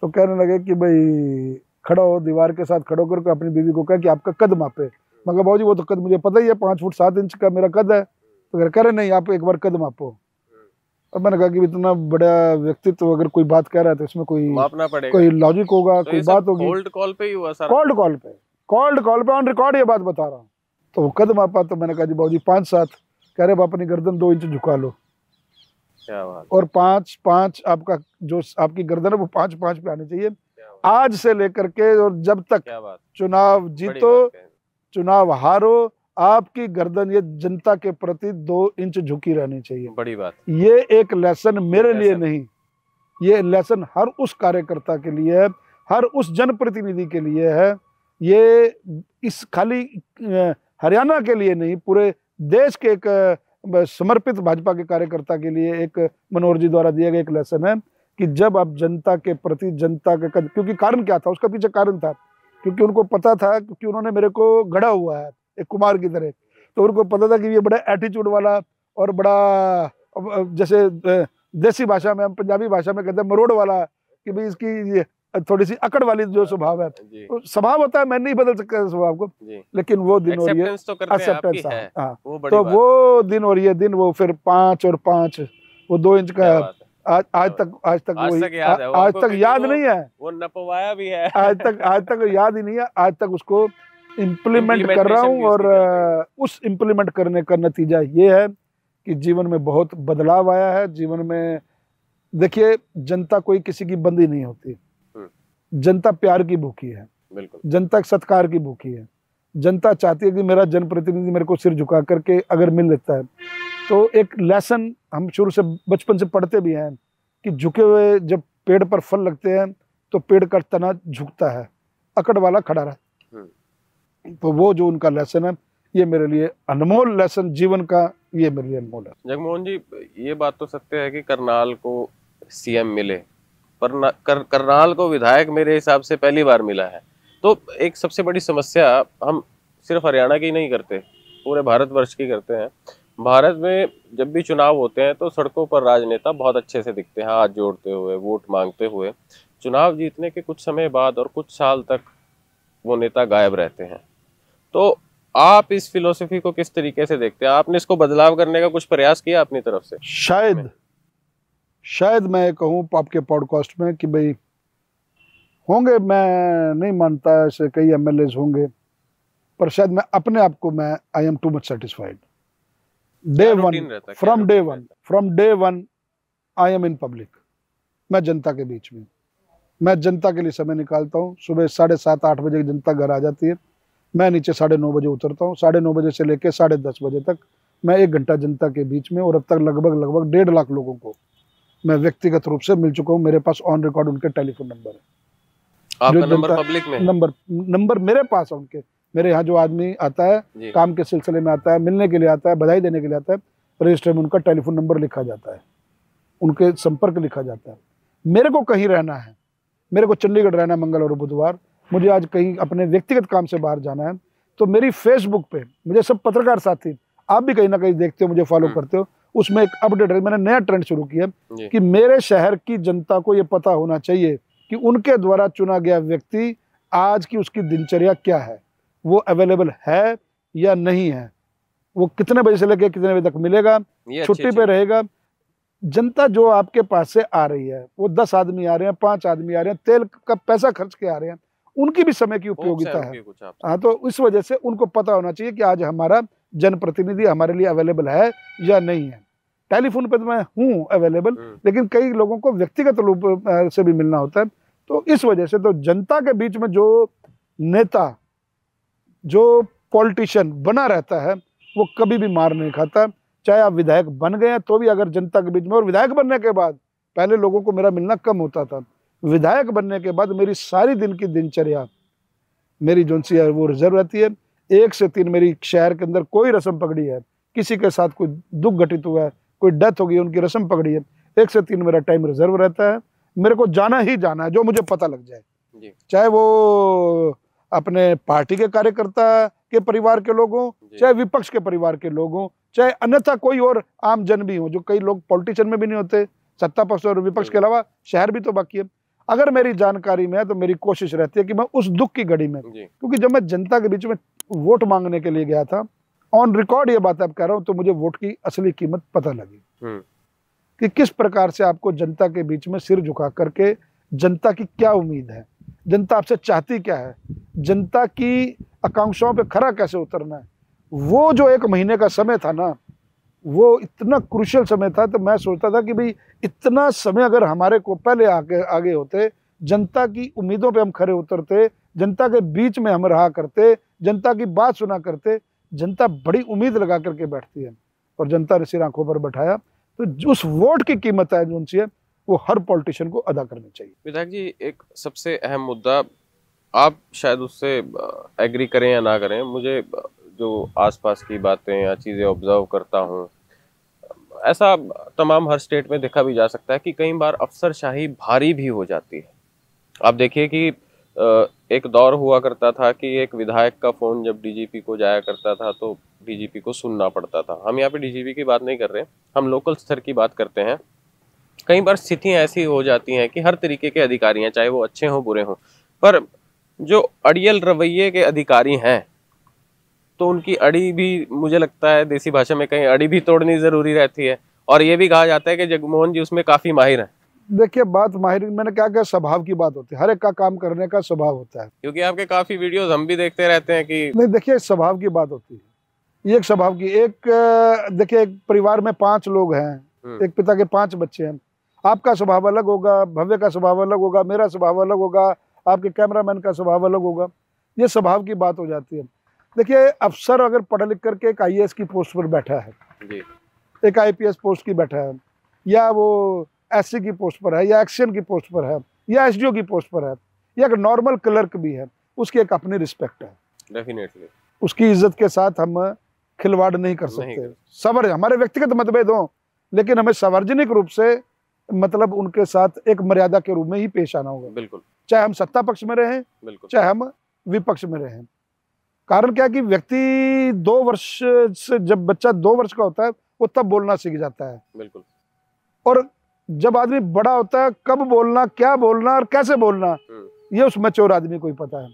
तो कहने लगे कि भाई खड़ा हो, दीवार के साथ खड़ो करके अपनी बीवी को कहा कि आपका कद मापे। मैं कहा बाबूजी वो तो कद मुझे पता ही है, 5 फुट 7 इंच का मेरा कद है। तो कह रहे नहीं आप एक बार कद मापो। अब मैंने कहा कि इतना बड़ा व्यक्तित्व अगर कोई बात कह रहा है तो इसमें कोई मापना पड़ेगा, कोई लॉजिक होगा, तो कोई बात होगी। कोल्ड कॉल पे ही हुआ सारा, कोल्ड कॉल पे ऑन रिकॉर्ड ये बात बता रहा हूँ। तो वो कद मापा, तो मैंने कहा जी बाबूजी 5-7। कह रहे अपनी गर्दन 2 इंच झुका लो। क्या बात। और 5-5 आपका जो आपकी गर्दन है वो 5-5 पे आनी चाहिए आज से लेकर के, और जब तक चुनाव जीतो चुनाव हारो, आपकी गर्दन ये जनता के प्रति 2 इंच झुकी रहनी चाहिए। बड़ी बात। ये एक लेसन मेरे लिए नहीं, ये लेसन हर उस कार्यकर्ता के लिए है, हर उस जनप्रतिनिधि के लिए है। ये इस खाली हरियाणा के लिए नहीं, पूरे देश के एक समर्पित भाजपा के कार्यकर्ता के लिए एक मनोहर जी द्वारा दिया गया एक लेसन है कि जब आप जनता के प्रति, जनता के क्योंकि कारण क्या था, उसका पीछे कारण था, क्योंकि उनको पता था, क्योंकि उन्होंने मेरे को गढ़ा हुआ है एक कुमार की तरह, तो उनको पता था कि ये बड़ा एटीट्यूड वाला और बड़ा, जैसे देसी भाषा में, पंजाबी भाषा में कहते हैं मरोड़ वाला, कि भाई इसकी थोड़ी सी अकड़ वाली जो स्वभाव है, तो स्वभाव होता है, मैं नहीं बदल सकता स्वभाव को, लेकिन वो दिन और ये एक्सेप्टेंस है, हाँ, तो वो दिन और ये दिन, वो फिर 5 और 5 वो 2 इंच का आज तक याद नहीं है, वो नपवाया भी है, आज तक याद ही नहीं है, आज तक उसको इम्प्लीमेंट कर रहा हूँ। और उस इम्प्लीमेंट करने का नतीजा ये है कि जीवन में बहुत बदलाव आया है। जीवन में देखिए, जनता कोई किसी की बंदी नहीं होती, जनता प्यार की भूखी है, बिल्कुल, जनता सत्कार की भूखी है। जनता चाहती है कि मेरा जनप्रतिनिधि मेरे को सिर झुका करके अगर मिल लेता है, तो एक लेसन हम शुरू से बचपन से पढ़ते भी हैं कि झुके हुए जब पेड़ पर फल लगते हैं तो पेड़ का तना झुकता है, अकड़ वाला खड़ा रहता। तो वो जो उनका लेसन है, ये मेरे लिए अनमोल लेसन जीवन का, ये मेरे लिए अनमोल है। जगमोहन जी, ये बात तो सत्य है कि करनाल को सीएम मिले, पर करनाल को विधायक मेरे हिसाब से पहली बार मिला है। तो एक सबसे बड़ी समस्या हम सिर्फ हरियाणा की नहीं करते, पूरे भारतवर्ष की करते हैं। भारत में जब भी चुनाव होते हैं तो सड़कों पर राजनेता बहुत अच्छे से दिखते हैं, हाथ जोड़ते हुए, वोट मांगते हुए। चुनाव जीतने के कुछ समय बाद और कुछ साल तक वो नेता गायब रहते हैं। तो आप इस फिलॉसफी को किस तरीके से देखते हैं? आपने इसको बदलाव करने का कुछ प्रयास किया अपनी तरफ से? शायद मैं कहूँ आपके पॉडकास्ट में कि भाई होंगे, मैं नहीं मानता ऐसे कई एमएलएज होंगे, पर शायद मैं अपने आप को, मैं I am too much satisfied. From day one I am in public. मैं जनता के बीच में, मैं जनता के लिए समय निकालता हूँ। सुबह 7:30-8 बजे जनता घर आ जाती है, मैं नीचे 9:30 बजे उतरता हूँ। 9:30 बजे से लेकर 10:30 बजे तक मैं 1 घंटा जनता के बीच में, और अब तक लगभग 1.5 लाख लोगों को मैं व्यक्तिगत रूप से मिल चुका हूँ। मेरे पास ऑन रिकॉर्ड उनके टेलीफोन नंबर है। आपका नंबर पब्लिक में? नंबर मेरे पास है उनके। मेरे यहाँ जो आदमी आता है, काम के सिलसिले में आता है, मिलने के लिए आता है, बधाई देने के लिए आता है, रजिस्टर में उनका टेलीफोन नंबर लिखा जाता है, उनके संपर्क लिखा जाता है। मेरे को कहीं रहना है, मेरे को चंडीगढ़ रहना है मंगल और बुधवार, मुझे आज कहीं अपने व्यक्तिगत काम से बाहर जाना है, तो मेरी फेसबुक पे मुझे सब पत्रकार साथी, आप भी कहीं ना कहीं देखते हो, मुझे फॉलो करते हो, उसमें एक अपडेट है। मैंने नया ट्रेंड शुरू किया कि मेरे शहर की जनता को ये पता होना चाहिए कि उनके द्वारा चुना गया व्यक्ति आज की उसकी दिनचर्या क्या है, वो अवेलेबल है या नहीं है। वो कितने बजे से लेकर कितने बजे तक मिलेगा, छुट्टी पे रहेगा। जनता जो आपके पास से आ रही है, वो 10 आदमी आ रहे हैं, 5 आदमी आ रहे हैं, तेल का पैसा खर्च के आ रहे हैं, उनकी भी समय की उपयोगिता है। हाँ, तो इस वजह से उनको पता होना चाहिए कि आज हमारा जनप्रतिनिधि हमारे लिए अवेलेबल है या नहीं है। टेलीफोन पे तो मैं हूँ अवेलेबल, लेकिन कई लोगों को व्यक्तिगत रूप से भी मिलना होता है। तो इस वजह से तो जनता के बीच में जो नेता, जो पॉलिटिशियन बना रहता है, वो कभी भी मार नहीं खाता। चाहे आप विधायक बन गए हैं तो भी अगर जनता के बीच में, और विधायक बनने के बाद पहले लोगों को मेरा मिलना कम होता था, विधायक बनने के बाद मेरी सारी दिन की दिनचर्या मेरी जो सी है वो रिजर्व रहती है। 1 से 3 मेरी शहर के अंदर कोई रस्म पकड़ी है, किसी के साथ कोई दुख घटित हुआ है, कोई डेथ हो गई, उनकी रस्म पकड़ी है, 1 से 3 मेरा टाइम रिजर्व रहता है। मेरे को जाना ही जाना है, जो मुझे पता लग जाए, चाहे वो अपने पार्टी के कार्यकर्ता के परिवार के लोग हों, चाहे विपक्ष के परिवार के लोग हों, चाहे अन्यथा कोई और आम जन भी हो। जो कई लोग पॉलिटिशियन में भी नहीं होते, सत्ता पक्ष और विपक्ष के अलावा शहर भी तो बाकी है। अगर मेरी जानकारी में है तो मेरी कोशिश रहती है कि मैं उस दुख की घड़ी में, क्योंकि जब मैं जनता के बीच में वोट मांगने के लिए गया था, ऑन रिकॉर्ड ये बात आप कह रहा हूं, तो मुझे वोट की असली कीमत पता लगी कि किस प्रकार से आपको जनता के बीच में सिर झुका करके जनता की क्या उम्मीद है, जनता आपसे चाहती क्या है, जनता की आकांक्षाओं पे खरा कैसे उतरना है। वो जो 1 महीने का समय था ना, वो इतना क्रूशियल समय था। तो मैं सोचता था कि भाई इतना समय अगर हमारे को पहले आगे होते, जनता की उम्मीदों पे हम खरे उतरते, जनता के बीच में हम रहा करते, जनता की बात सुना करते। जनता बड़ी उम्मीद लगा करके बैठती है, और जनता ने सिर आंखों पर बैठाया। तो उस वोट की कीमत है जो है वो हर पॉलिटिशियन को अदा करनी चाहिए। विधायक जी, एक सबसे अहम मुद्दा, आप शायद उससे एग्री करें या ना करें, मुझे जो आसपास की बातें या चीज़ें ऑब्जर्व करता हूँ, ऐसा तमाम हर स्टेट में देखा भी जा सकता है कि कई बार अफसरशाही भारी भी हो जाती है। आप देखिए कि एक दौर हुआ करता था कि एक विधायक का फ़ोन जब डीजीपी को जाया करता था तो डीजीपी को सुनना पड़ता था। हम यहाँ पे डीजीपी की बात नहीं कर रहे, हम लोकल स्तर की बात करते हैं। कई बार स्थितियाँ ऐसी हो जाती हैं कि हर तरीके के अधिकारी हैं, चाहे वो अच्छे हों बुरे हों, पर जो अड़ियल रवैये के अधिकारी हैं तो उनकी अड़ी भी, मुझे लगता है देसी भाषा में कहीं अड़ी भी तोड़नी जरूरी रहती है। और ये भी कहा जाता है कि जगमोहन जी उसमें काफी माहिर हैं। देखिए, बात माहिर, मैंने क्या स्वभाव की बात होती है, हर एक का काम करने का स्वभाव होता है। क्योंकि आपके काफी वीडियोस हम भी देखते रहते हैं कि नहीं, देखिए स्वभाव की बात होती है, ये एक स्वभाव की। देखिए, एक परिवार में 5 लोग हैं, एक पिता के 5 बच्चे हैं। आपका स्वभाव अलग होगा, भव्य का स्वभाव अलग होगा, मेरा स्वभाव अलग होगा, आपके कैमरामैन का स्वभाव अलग होगा। ये स्वभाव की बात हो जाती है। देखिए, अफसर अगर पढ़ लिख करके एक IAS की पोस्ट पर बैठा है, एक IPS पोस्ट की बैठा है, या वो SC की पोस्ट पर है, या एक्शन की पोस्ट पर है, या SDO की पोस्ट पर है, या एक नॉर्मल क्लर्क भी है, उसकी एक अपनी रिस्पेक्ट है। डेफिनेटली उसकी इज्जत के साथ हम खिलवाड़ नहीं कर सकते। सबर, हमारे व्यक्तिगत मतभेद हों, लेकिन हमें सार्वजनिक रूप से मतलब उनके साथ एक मर्यादा के रूप में ही पेश आना होगा। बिल्कुल, चाहे हम सत्ता पक्ष में रहें, चाहे हम विपक्ष में रहें। कारण क्या है कि व्यक्ति 2 वर्ष से, जब बच्चा 2 वर्ष का होता है, वो तब बोलना सीख जाता है। बिल्कुल। और जब आदमी बड़ा होता है, कब बोलना, क्या बोलना और कैसे बोलना, ये उस मैच्योर आदमी को ही पता है।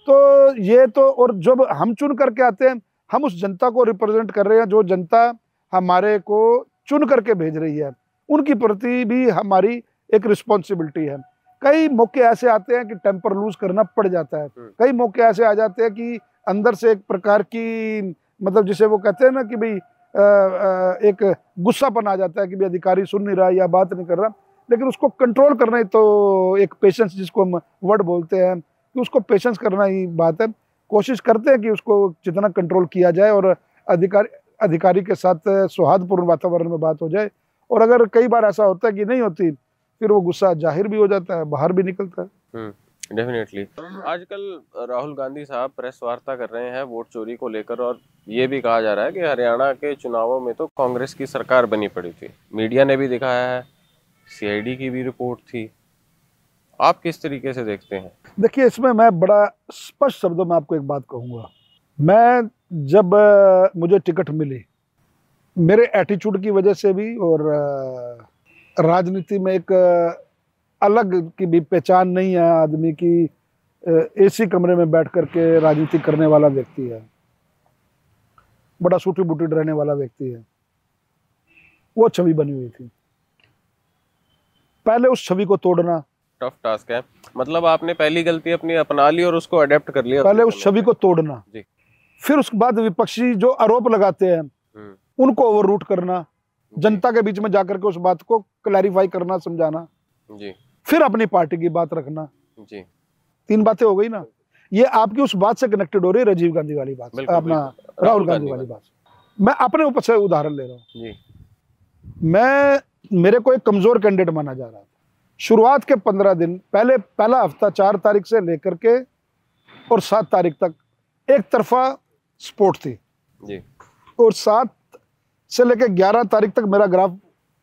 तो ये तो, और जब हम चुन करके आते हैं, हम उस जनता को रिप्रेजेंट कर रहे हैं, जो जनता हमारे को चुन करके भेज रही है, उनकी प्रति भी हमारी एक रिस्पॉन्सिबिलिटी है। कई मौके ऐसे आते हैं कि टेम्पर लूज करना पड़ जाता है। कई मौके ऐसे आ जाते हैं कि अंदर से एक प्रकार की, मतलब जिसे वो कहते हैं ना कि भाई एक गुस्सापन आ जाता है कि भाई अधिकारी सुन नहीं रहा या बात नहीं कर रहा। लेकिन उसको कंट्रोल करना ही तो एक पेशेंस, जिसको हम वर्ड बोलते हैं, कि उसको पेशेंस करना ही बात है। कोशिश करते हैं कि उसको जितना कंट्रोल किया जाए और अधिकारी के साथ सौहार्दपूर्ण वातावरण में बात हो जाए। और अगर कई बार ऐसा होता है कि नहीं होती, फिर वो गुस्सा जाहिर भी हो जाता है, बाहर भी निकलता है। डेफिनेटली। आजकल राहुल गांधी साहब प्रेस वार्ता कर रहे हैं वोट चोरी को लेकर, और ये भी कहा जा रहा है कि हरियाणा के चुनावों में तो कांग्रेस की सरकार बनी पड़ी थी। मीडिया ने भी दिखाया है, CID की भी रिपोर्ट थी। आप किस तरीके से देखते हैं? देखिए, इसमें मैं बड़ा स्पष्ट शब्दों में आपको एक बात कहूँगा। मैं जब मुझे टिकट मिली, मेरे एटीट्यूड की वजह से भी, और राजनीति में एक अलग की भी पहचान नहीं है आदमी की, AC कमरे में बैठ करके राजनीति करने वाला व्यक्ति है। बड़ा सूटी बूटी रहने वाला व्यक्ति है, वो छवि बनी हुई थी। पहले उस छवि को तोड़ना टफ टास्क है। मतलब आपने पहली गलती अपनी अपना ली और उसको अडेप्ट कर लिया। पहले उस छवि को तोड़ना जी। फिर उसके बाद विपक्षी जो आरोप लगाते हैं उनको ओवररूट करना, जनता के बीच में जाकर के उस बात को क्लैरिफाई करना, समझाना जी। फिर अपनी पार्टी की बात रखना जी। 3 बातें हो गई ना। ये आपकी उस बात से कनेक्टेड हो रही है, राजीव गांधी वाली बात, अपना राहुल गांधी वाली बात। मैं अपने ऊपर से उदाहरण ले रहा हूँ जी। मेरे को एक कमजोर कैंडिडेट माना जा रहा था। शुरुआत के 15 दिन पहले, पहला हफ्ता 4 तारीख से लेकर के और 7 तारीख तक एक तरफा सपोर्ट थी जी। और 7 से लेकर 11 तारीख तक मेरा ग्राफ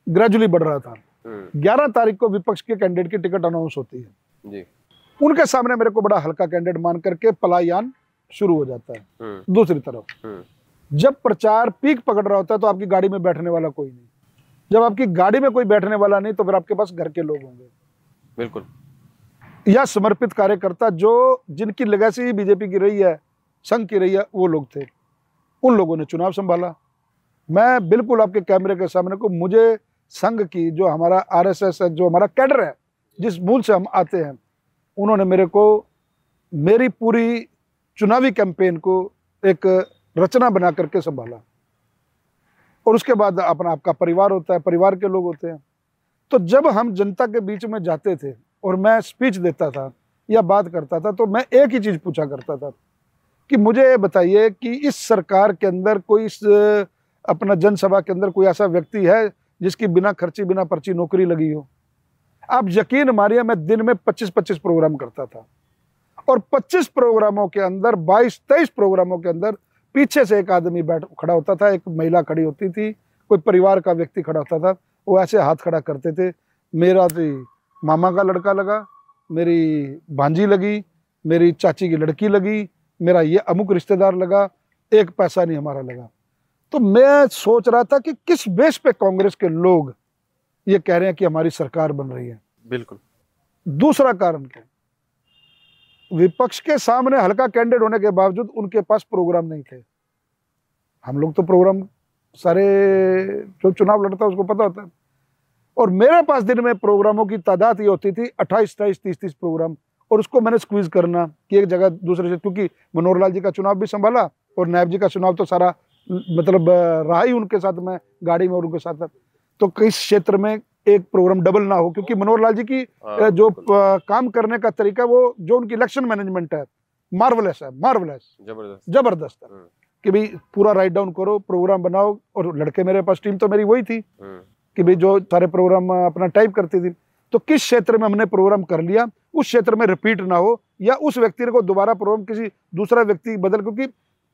ग्रेजुअली बढ़ रहा था। 11 तारीख को विपक्ष के कैंडिडेट की टिकट अनाउंस होती है जी। उनके सामने मेरे को बड़ा हल्का कैंडिडेट मान करके पलायन शुरू हो जाता है। दूसरी तरफ जब प्रचार पीक पकड़ रहा होता है तो आपकी गाड़ी में बैठने वाला कोई नहीं। जब आपकी गाड़ी में कोई बैठने वाला नहीं तो फिर आपके पास घर के लोग होंगे, बिल्कुल, या समर्पित कार्यकर्ता जो जिनकी लेगेसी बीजेपी की रही है, संघ की रही है, वो लोग थे। उन लोगों ने चुनाव संभाला। मैं बिल्कुल आपके कैमरे के सामने को, मुझे संघ की जो हमारा आरएसएस है, जो हमारा कैडर है, जिस मूल से हम आते हैं, उन्होंने मेरे को मेरी पूरी चुनावी कैंपेन को एक रचना बना करके संभाला। और उसके बाद अपना आपका परिवार होता है, परिवार के लोग होते हैं। तो जब हम जनता के बीच में जाते थे और मैं स्पीच देता था या बात करता था तो मैं एक ही चीज पूछा करता था कि मुझे बताइए कि इस सरकार के अंदर कोई, इस अपना जनसभा के अंदर कोई ऐसा व्यक्ति है जिसकी बिना खर्ची बिना पर्ची नौकरी लगी हो। आप यकीन मानिए मैं दिन में 25-25 प्रोग्राम करता था और 25 प्रोग्रामों के अंदर 22-23 प्रोग्रामों के अंदर पीछे से एक आदमी खड़ा होता था, एक महिला खड़ी होती थी, कोई परिवार का व्यक्ति खड़ा होता था। वो ऐसे हाथ खड़ा करते थे, मेरा तो मामा का लड़का लगा, मेरी भांजी लगी, मेरी चाची की लड़की लगी, मेरा ये अमुक रिश्तेदार लगा, एक पैसा नहीं हमारा लगा। तो मैं सोच रहा था कि किस बेस पे कांग्रेस के लोग ये कह रहे हैं कि हमारी सरकार बन रही है। बिल्कुल। दूसरा कारण क्या, विपक्ष के सामने हल्का कैंडिडेट होने के बावजूद उनके पास प्रोग्राम नहीं थे। हम लोग तो प्रोग्राम सारे, जो चुनाव लड़ता है उसको पता होता है। और मेरे पास दिन में प्रोग्रामों की तादाद ये होती थी 28, 28, 30 प्रोग्राम। और उसको मैंने स्क्वीज करना कि एक जगह दूसरे से, क्योंकि मनोहर लाल जी का चुनाव भी संभाला और नायब जी का चुनाव तो सारा मतलब रहा ही उनके साथ में गाड़ी में और उनके साथ। तो किस क्षेत्र में एक प्रोग्राम डबल ना हो, क्योंकि मनोहर लाल जी की जो काम करने का तरीका, वो जो उनकी इलेक्शन मैनेजमेंट है, मार्वलेस है, मार्वलेस, जबरदस्त है कि भाई पूरा राइट डाउन करो, प्रोग्राम बनाओ। और लड़के मेरे पास, टीम तो मेरी वही थी कि भाई जो सारे प्रोग्राम अपना टाइप करती थी। तो किस क्षेत्र में हमने प्रोग्राम कर लिया उस क्षेत्र में रिपीट ना हो, या उस व्यक्ति को दोबारा प्रोग्राम किसी दूसरा व्यक्ति बदल, क्योंकि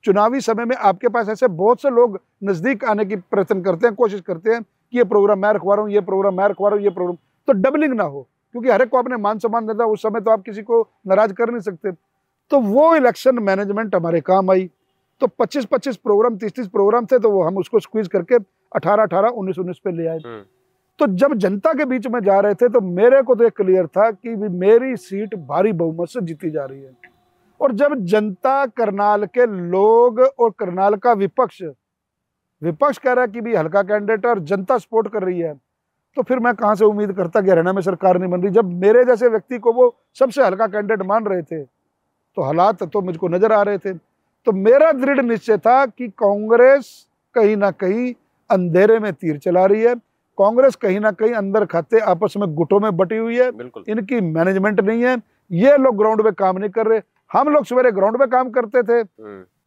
चुनावी समय में आपके पास ऐसे बहुत से लोग नजदीक आने की प्रयत्न करते हैं, कोशिश करते हैं कि ये प्रोग्राम मैं रखवा रहा हूँ, ये प्रोग्राम मैं रखवा रहा हूँ, ये प्रोग्राम, तो डबलिंग ना हो, क्योंकि हर एक को अपने मान सम्मान देता है। उस समय तो आप किसी को नाराज कर नहीं सकते। तो वो इलेक्शन मैनेजमेंट हमारे काम आई। तो 25-25 प्रोग्राम, 30-30 प्रोग्राम थे, तो वो हम उसको स्क्वीज करके 18-18, 19-19 पे ले आए। तो जब जनता के बीच में जा रहे थे तो मेरे को तो एक क्लियर था कि मेरी सीट भारी बहुमत से जीती जा रही है। और जब जनता, करनाल के लोग और करनाल का विपक्ष कह रहा है कि भी हल्का कैंडिडेट और जनता सपोर्ट कर रही है, तो फिर मैं कहां से उम्मीद करता कि हरियाणा में सरकार नहीं बन रही। जब मेरे जैसे व्यक्ति को वो सबसे हल्का कैंडिडेट मान रहे थे तो हालात तो मुझको नजर आ रहे थे। तो मेरा दृढ़ निश्चय था कि कांग्रेस कहीं ना कहीं अंधेरे में तीर चला रही है, कांग्रेस कहीं ना कहीं अंदर खाते आपस में गुटों में बटी हुई है, इनकी मैनेजमेंट नहीं है, ये लोग ग्राउंड पे काम नहीं कर रहे। हम लोग सवेरे ग्राउंड पे काम करते थे,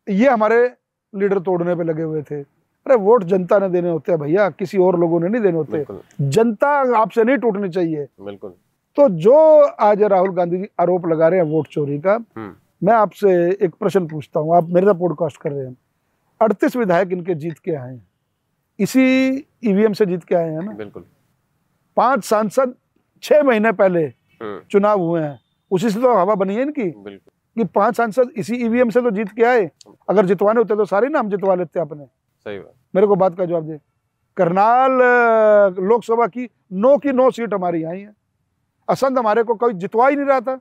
ये हमारे लीडर तोड़ने पे लगे हुए थे। अरे वोट जनता ने देने होते हैं भैया, किसी और लोगों ने नहीं देने होते। जनता आपसे नहीं टूटनी चाहिए। बिल्कुल। तो जो आज राहुल गांधी जी आरोप लगा रहे हैं वोट चोरी का, मैं आपसे एक प्रश्न पूछता हूँ, आप मेरे साथ पॉडकास्ट कर रहे हैं। 38 विधायक इनके जीत के आए हैं, इसी ईवीएम से जीत के आए हैं ना। बिल्कुल। 5 सांसद 6 महीने पहले चुनाव हुए हैं, उसी से तो हवा बनी है इनकी। बिल्कुल। कि 5 सांसद इसी ईवीएम से तो जीत के आए। अगर जितवाने होते तो सारे नाम जितवा लेते अपने। सही बात। मेरे को बात का जवाब दे। करनाल लोकसभा की 9 की 9 सीट हमारी आई है। असंध हमारे को कोई जितवा ही नहीं रहा था।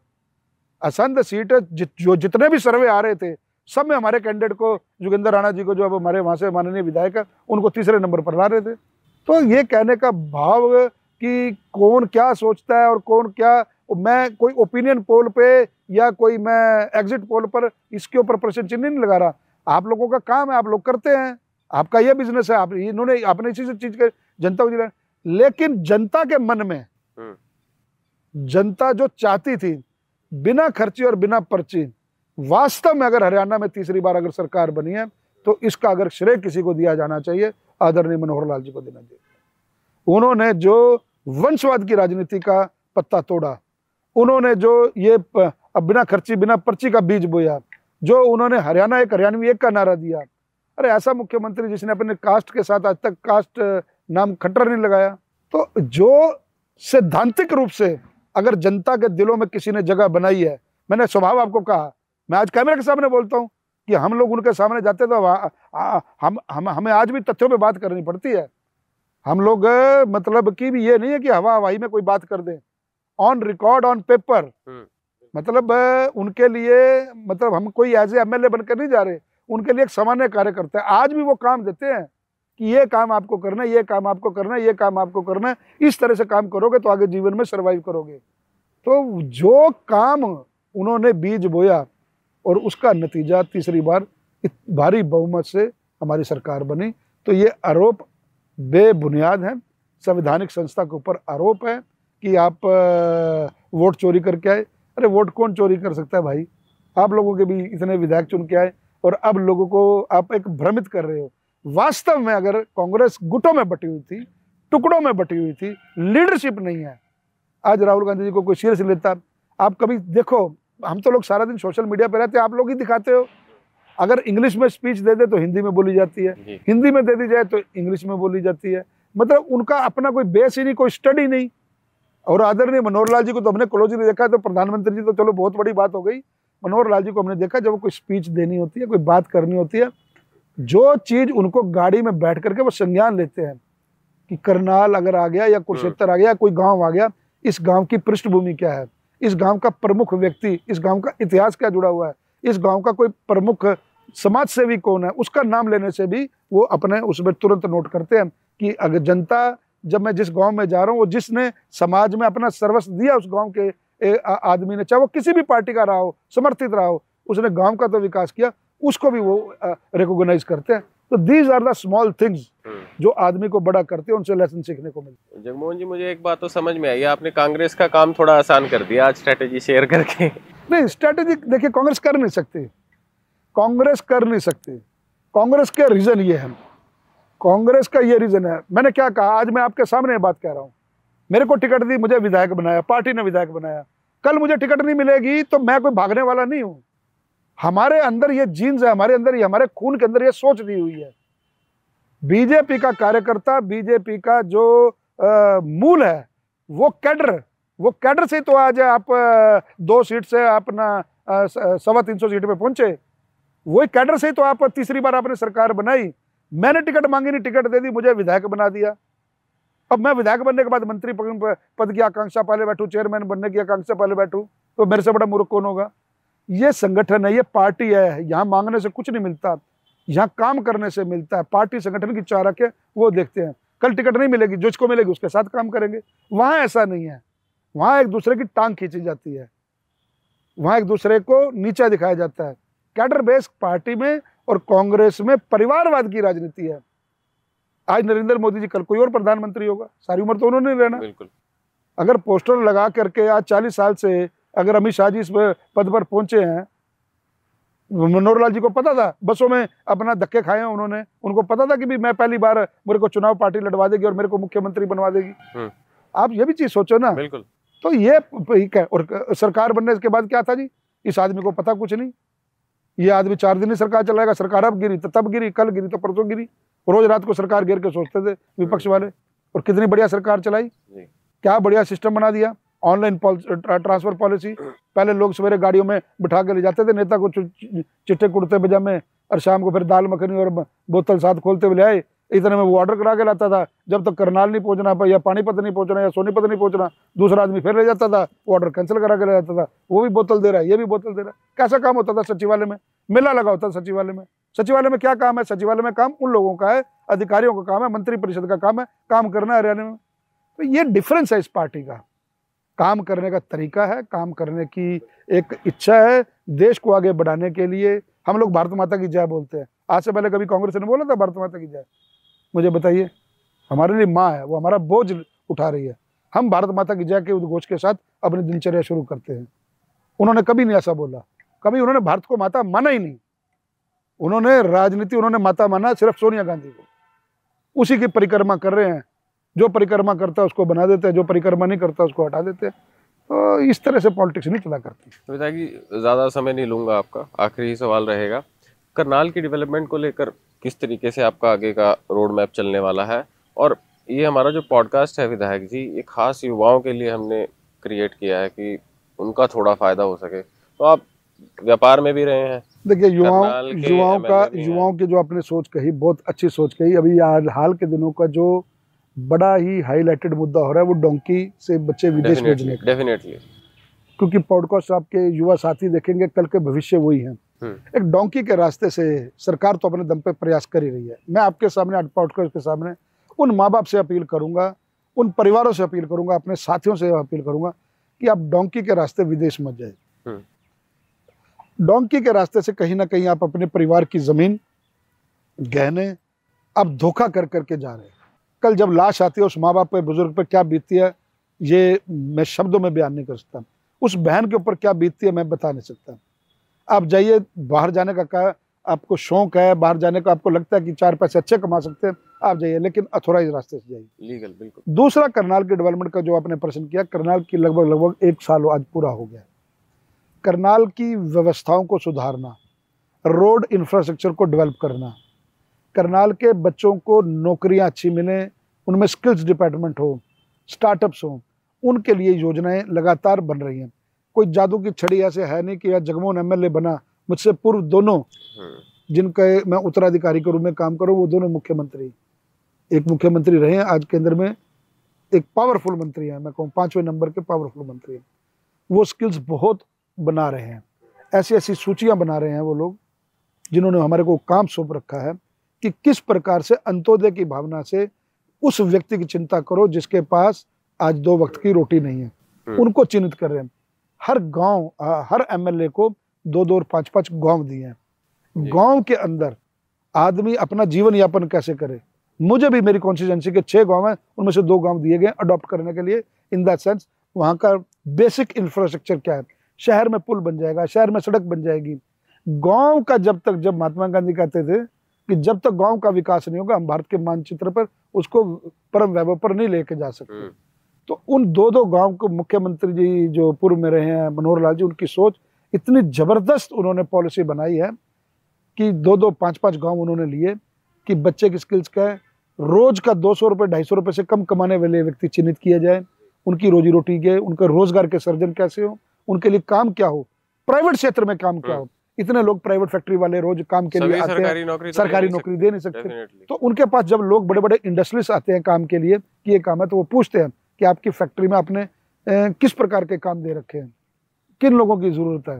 असंध सीट जो जितने भी सर्वे आ रहे थे सब में हमारे कैंडिडेट को, जोगिंदर राणा जी को, जो अब हमारे वहाँ से माननीय विधायक है, उनको तीसरे नंबर पर ला रहे थे। तो ये कहने का भाव कि कौन क्या सोचता है और कौन क्या, मैं कोई ओपिनियन पोल पे या कोई मैं एग्जिट पोल पर इसके ऊपर प्रश्न चिन्ह नहीं लगा रहा। आप लोगों का काम है, आप लोग करते हैं, आपका ये बिजनेस है, आप इन्होंने आपने इसी से चीज के जनता को दिलाया। लेकिन जनता के मन में, जनता जो चाहती थी बिना खर्ची और बिना पर्ची, वास्तव में अगर हरियाणा में तीसरी बार अगर सरकार बनी है तो इसका अगर श्रेय किसी को दिया जाना चाहिए, आदरणीय मनोहर लाल जी को देना चाहिए। उन्होंने जो वंशवाद की राजनीति का पत्ता तोड़ा, उन्होंने जो ये बिना खर्ची बिना पर्ची का बीज बोया, जो उन्होंने हरियाणा एक हरियाणवी एक का नारा दिया। अरे ऐसा मुख्यमंत्री जिसने अपने कास्ट के साथ आज तक कास्ट नाम खट्टर नहीं लगाया। तो जो सैद्धांतिक रूप से अगर जनता के दिलों में किसी ने जगह बनाई है, मैंने स्वभाव आपको कहा, मैं आज कैमरे के सामने बोलता हूँ कि हम लोग उनके सामने जाते तो हमें आज भी तथ्यों पे बात करनी पड़ती है। हम लोग मतलब कि भी ये नहीं है कि हवा हवाई में कोई बात कर दे, ऑन रिकॉर्ड ऑन पेपर। मतलब उनके लिए, मतलब हम कोई एज ए एमएलए बनकर नहीं जा रहे, उनके लिए एक सामान्य कार्यकर्ता है। आज भी वो काम देते हैं कि ये काम आपको करना है, ये काम आपको करना है, ये काम आपको करना है, इस तरह से काम करोगे तो आगे जीवन में सर्वाइव करोगे। तो जो काम उन्होंने बीज बोया और उसका नतीजा तीसरी बार भारी बहुमत से हमारी सरकार बनी। तो ये आरोप बेबुनियाद है, संवैधानिक संस्था के ऊपर आरोप है कि आप वोट चोरी करके आए। अरे वोट कौन चोरी कर सकता है भाई? आप लोगों के भी इतने विधायक चुन के आए और अब लोगों को आप एक भ्रमित कर रहे हो। वास्तव में अगर कांग्रेस गुटों में बटी हुई थी, टुकड़ों में बटी हुई थी, लीडरशिप नहीं है। आज राहुल गांधी जी को कोई सीरियस लेता? आप कभी देखो, हम तो लोग सारा दिन सोशल मीडिया पे रहते हैं, आप लोग ही दिखाते हो। अगर इंग्लिश में स्पीच दे दे तो हिंदी में बोली जाती है, हिंदी में दे दी जाए तो इंग्लिश में बोली जाती है। मतलब उनका अपना कोई बेस ही नहीं, कोई स्टडी नहीं। और आदरणीय मनोहर लाल जी को तो हमने क्लोजली देखा, तो प्रधानमंत्री जी तो चलो बहुत बड़ी बात हो गई। मनोहर लाल जी को हमने देखा जब कोई स्पीच देनी होती है, कोई बात करनी होती है, जो चीज उनको गाड़ी में बैठ करके वो संज्ञान लेते हैं कि करनाल अगर आ गया या कुरुक्षेत्र आ गया, कोई गांव आ गया, इस गांव की पृष्ठभूमि क्या है, इस गांव का प्रमुख व्यक्ति, इस गांव का इतिहास क्या जुड़ा हुआ है, इस गांव का कोई प्रमुख समाज सेवी कौन है, उसका नाम लेने से भी वो अपने उसमें तुरंत नोट करते हैं कि अगर जनता, जब मैं जिस गांव में जा रहा हूँ, वो जिसने समाज में अपना सर्वस्व दिया उस गांव के आदमी ने, चाहे वो किसी भी पार्टी का रहा हो, समर्थित रहा हो, उसने गांव का तो विकास किया, उसको भी वो रिकॉग्नाइज करते हैं। तो these are the small things जो आदमी को बड़ा करते हैं, उनसे लेसन सीखने को मिलता है। जगमोहन जी, मुझे एक बात तो समझ में आई, आपने कांग्रेस का काम थोड़ा आसान कर दिया आज स्ट्रेटेजी शेयर करके। नहीं, स्ट्रेटेजी देखिए कांग्रेस कर नहीं सकती, कांग्रेस कर नहीं सकती। कांग्रेस का रीजन ये है, कांग्रेस का ये रीजन है। मैंने क्या कहा, आज मैं आपके सामने बात कह रहा हूं, मेरे को टिकट दी, मुझे विधायक बनाया, पार्टी ने विधायक बनाया, कल मुझे टिकट नहीं मिलेगी तो मैं कोई भागने वाला नहीं हूं। हमारे अंदर ये जीन्स है, हमारे अंदर ये, हमारे खून के अंदर ये सोच दी हुई है। बीजेपी का कार्यकर्ता, बीजेपी का जो मूल है वो कैडर से तो आज आप 2 सीट से अपना 325 सीट पे पहुंचे, वही कैडर से तो आप तीसरी बार आपने सरकार बनाई। मैंने टिकट मांगी नहीं, टिकट दे दी, मुझे विधायक बना दिया। अब मैं विधायक बनने के बाद मंत्री पद की आकांक्षा पाले बैठूं, चेयरमैन बनने की आकांक्षा पाले बैठूं, तो मेरे से बड़ा मूर्ख कौन होगा? ये संगठन है, ये पार्टी है, यहाँ मांगने से कुछ नहीं मिलता, यहाँ काम करने से मिलता है। पार्टी संगठन की चाह रखे वो देखते हैं, कल टिकट नहीं मिलेगी, जिसको मिलेगी उसके साथ काम करेंगे। वहां ऐसा नहीं है, वहां एक दूसरे की टांग खींची जाती है, वहां एक दूसरे को नीचा दिखाया जाता है। कैडर बेस्ड पार्टी में और कांग्रेस में परिवारवाद की राजनीति है। आज नरेंद्र मोदी जी, कल कोई और प्रधानमंत्री होगा, सारी उम्र तो उन्होंने रहना। बिल्कुल। अगर पोस्टर लगा करके आज 40 साल से अगर अमित शाह जी इस पद पर पहुंचे हैं, मनोहर लाल जी को पता था, बसों में अपना धक्के खाए हैं उन्होंने, उनको पता था कि भी मैं पहली बार मेरे को चुनाव पार्टी लड़वा देगी और मेरे को मुख्यमंत्री बनवा देगी। आप ये भी चीज सोचो ना। बिल्कुल। तो ये ठीक है। और सरकार बनने के बाद क्या था जी, इस आदमी को पता कुछ नहीं, ये आदमी 4 दिन ही सरकार चलाएगा, सरकार अब गिरी तो तब गिरी, कल गिरी तो परसों गिरी, रोज रात को सरकार गिर के सोचते थे विपक्ष वाले। और कितनी बढ़िया सरकार चलाई, क्या बढ़िया सिस्टम बना दिया, ऑनलाइन ट्रांसफर पॉलिसी। पहले लोग सवेरे गाड़ियों में बिठा के ले जाते थे नेता को, चिट्टे कुर्ते पजामे, और शाम को फिर दाल मखनी और बोतल साथ खोलते हुए ले आए इतने में वो ऑर्डर करा के लाता था, जब तक करनाल नहीं पहुंचना या पानीपत नहीं पहुंचना या सोनीपत नहीं पहुंचना, दूसरा आदमी फिर ले जाता था, वो ऑर्डर कैंसिल करा के ले जाता था। वो भी बोतल दे रहा है, ये भी बोतल दे रहा है। कैसा काम होता था सचिवालय में? मेला लगा होता था सचिवालय में। सचिवालय में क्या काम है? सचिवालय में काम उन लोगों का है, अधिकारियों का काम है, मंत्री परिषद का काम है, काम करना है हरियाणा में। तो ये डिफरेंस है इस पार्टी का, काम करने का तरीका है, काम करने की एक इच्छा है, देश को आगे बढ़ाने के लिए। हम लोग भारत माता की जय बोलते हैं, आज से पहले कभी कांग्रेस ने बोला था भारत माता की जय? मुझे बताइए। हमारे लिए माँ है, वो हमारा बोझ उठा रही है, हम भारत माता की जय के उद्घोष के साथ अपनी दिनचर्या शुरू करते हैं। उन्होंने कभी नहीं ऐसा बोला, कभी उन्होंने भारत को माता माना ही नहीं। उन्होंने राजनीति, उन्होंने माता माना सिर्फ सोनिया गांधी को। उसी की परिक्रमा कर रहे हैं, जो परिक्रमा करता है उसको बना देते हैं, जो परिक्रमा नहीं करता उसको हटा देते हैं। तो इस तरह से पॉलिटिक्स नहीं चला करती। विधायक जी, ज़्यादा समय नहीं लूँगा आपका, आखिरी ही सवाल रहेगा। करनाल की डेवलपमेंट को लेकर किस तरीके से आपका आगे का रोड मैप चलने वाला है? और ये हमारा जो पॉडकास्ट है विधायक जी, ये खास युवाओं के लिए हमने क्रिएट किया है कि उनका थोड़ा फायदा हो सके। तो आप व्यापार में भी रहे हैं, देखिए युवाओं की जो आपने सोच कही, बहुत अच्छी सोच कही। अभी आज हाल के दिनों का जो बड़ा ही हाईलाइटेड मुद्दा हो रहा है वो डोंकी से बच्चे विदेश भेजने का। डेफिनेटली, क्योंकि पॉडकास्ट आपके युवा साथी देखेंगे, कल के भविष्य वही हैं। एक डोंकी के रास्ते से सरकार तो अपने दम पे प्रयास कर ही रही है। मैं आपके सामने, पॉडकास्ट के सामने उन माँ बाप से अपील करूंगा, उन परिवारों से अपील करूंगा, अपने साथियों से अपील करूंगा कि आप डोंकी के रास्ते विदेश मत जाइए। डोंकी के रास्ते से कहीं ना कहीं आप अपने परिवार की जमीन, गहने आप धोखा कर करके जा रहे हैं। कल जब लाश आती है उस माँ बाप पे, बुजुर्ग पे क्या बीतती है ये मैं शब्दों में बयान नहीं कर सकता। उस बहन के ऊपर क्या बीतती है मैं बता नहीं सकता। आप जाइए, बाहर जाने का आपको शौक है, बाहर जाने का आपको लगता है कि 4 पैसे अच्छे कमा सकते हैं, आप जाइए, लेकिन अथोराइज रास्ते से जाइए, लीगल। बिल्कुल। दूसरा, करनाल के डेवलपमेंट का जो आपने प्रश्न किया, करनाल की लगभग 1 साल आज पूरा हो गया। करनाल की व्यवस्थाओं को सुधारना, रोड इंफ्रास्ट्रक्चर को डेवलप करना, करनाल के बच्चों को नौकरियां अच्छी मिलें, उनमें स्किल्स डिपार्टमेंट हो, स्टार्टअप्स हो, उनके लिए योजनाएं लगातार बन रही हैं। कोई जादू की छड़ी ऐसे है नहीं कि यार जगमोहन एमएलए बना, मुझसे पूर्व दोनों जिनका मैं उत्तराधिकारी के रूप में काम करूं, वो दोनों मुख्यमंत्री, एक मुख्यमंत्री रहे हैं, आज केंद्र में एक पावरफुल मंत्री है, मैं कहूँ 5वें नंबर के पावरफुल मंत्री हैं। वो स्किल्स बहुत बना रहे हैं, ऐसी ऐसी सूचियां बना रहे हैं वो लोग जिन्होंने हमारे को काम सौंप रखा है कि किस प्रकार से अंत्योदय की भावना से उस व्यक्ति की चिंता करो जिसके पास आज 2 वक्त की रोटी नहीं है, उनको चिन्हित कर रहे हैं। हर गांव, हर एमएलए को 2-2 और 5-5 गांव दिए हैं। गांव के अंदर आदमी अपना जीवन यापन कैसे करे। मुझे भी मेरी कॉन्स्टिट्यूएंसी के 6 गांव हैं, उनमें से 2 गांव दिए गए अडॉप्ट करने के लिए। इन दैट सेंस वहाँ का बेसिक इंफ्रास्ट्रक्चर क्या है, शहर में पुल बन जाएगा, शहर में सड़क बन जाएगी। गांव का जब महात्मा गांधी कहते थे कि जब तक गांव का विकास नहीं होगा हम भारत के मानचित्र पर उसको परम वैभव पर नहीं लेके जा सकते। तो उन 2-2 गांव को मुख्यमंत्री जी जो पूर्व में रहे हैं मनोहर लाल जी, उनकी सोच इतनी जबरदस्त, उन्होंने पॉलिसी बनाई है कि 2-2, 5-5 गांव उन्होंने लिए कि बच्चे की स्किल्स क्या है, रोज का 200 रुपये 250 रुपये से कम कमाने वाले व्यक्ति चिन्हित किए जाए, उनकी रोजी रोटी के, उनका रोजगार के सर्जन कैसे हो, उनके लिए काम क्या हो, प्राइवेट क्षेत्र में काम क्या हो। इतने लोग प्राइवेट फैक्ट्री वाले रोज काम के लिए आते हैं, सरकारी नौकरी दे नहीं सकते। तो उनके पास जब लोग बड़े बड़े इंडस्ट्रियलिस्ट आते हैं काम के लिए कि ये काम है, तो वो पूछते हैं कि आपकी फैक्ट्री में आपने किस प्रकार के काम दे रखे हैं, किन लोगों की जरूरत है।